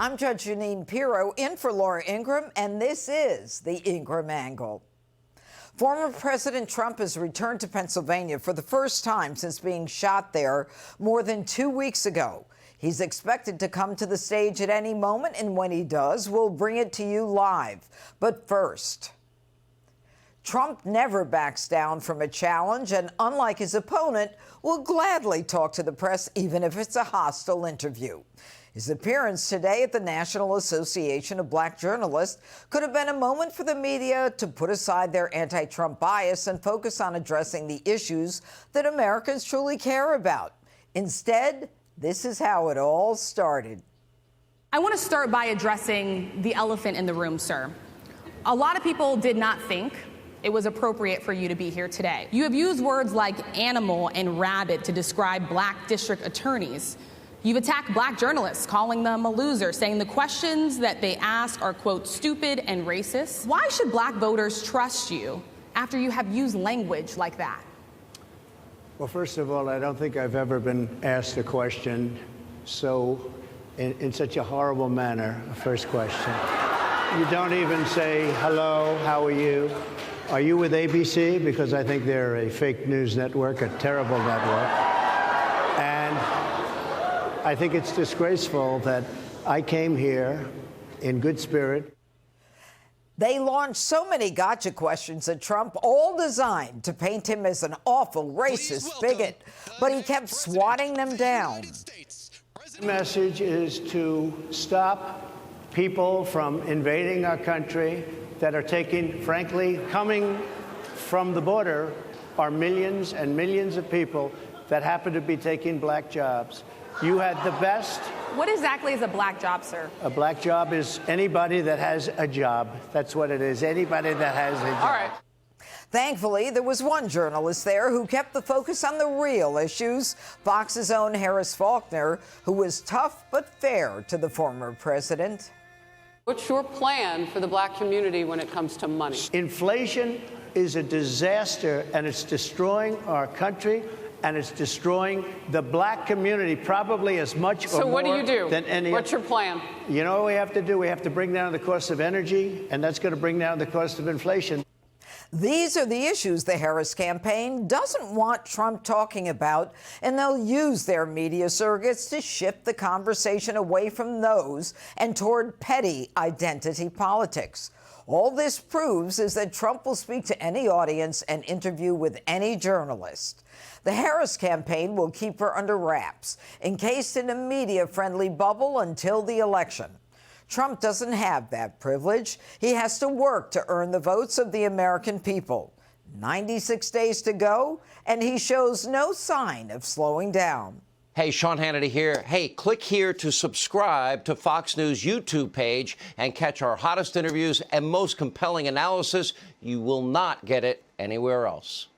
I'm Judge Jeanine Pirro in for Laura Ingraham, and this is the Ingraham Angle. Former President Trump has returned to Pennsylvania for the first time since being shot there more than 2 weeks ago. He's expected to come to the stage at any moment, and when he does, we'll bring it to you live. But first, Trump never backs down from a challenge, and unlike his opponent, will gladly talk to the press even if it's a hostile interview. His appearance today at the National Association of Black Journalists could have been a moment for the media to put aside their anti-Trump bias and focus on addressing the issues that Americans truly care about. Instead, this is how it all started. I want to start by addressing the elephant in the room, sir. A lot of people did not think it was appropriate for you to be here today. You have used words like animal and rabid to describe black district attorneys. You've attacked black journalists, calling them a loser, saying the questions that they ask are, quote, stupid and racist. Why should black voters trust you after you have used language like that? Well, first of all, I don't think I've ever been asked a question in such a horrible manner. First question. You don't even say, hello, how are you? Are you with ABC? Because I think they're a fake news network, a terrible network. And I think it's disgraceful that I came here in good spirit. They launched so many gotcha questions at Trump, all designed to paint him as an awful racist bigot, but he kept swatting them down. The message is to stop people from invading our country that are taking, frankly, coming from the border are millions and millions of people that happen to be taking black jobs. You had the best. What exactly is a black job, sir? A black job is anybody that has a job. That's what it is, anybody that has a job. All right. Thankfully, there was one journalist there who kept the focus on the real issues, Fox's own Harris Faulkner, who was tough but fair to the former president. What's your plan for the black community when it comes to money? Inflation is a disaster, and it's destroying our country, and it's destroying the black community probably as much or more So what do you do? Than any. What's your plan? You know what we have to do? We have to bring down the cost of energy, and that's going to bring down the cost of inflation. These are the issues the Harris campaign doesn't want Trump talking about, and they'll use their media surrogates to shift the conversation away from those and toward petty identity politics. All this proves is that Trump will speak to any audience and interview with any journalist. The Harris campaign will keep her under wraps, encased in a media-friendly bubble until the election. Trump doesn't have that privilege. He has to work to earn the votes of the American people. 96 days to go, and he shows no sign of slowing down. Hey, Sean Hannity here. Hey, click here to subscribe to Fox News YouTube page and catch our hottest interviews and most compelling analysis. You will not get it anywhere else.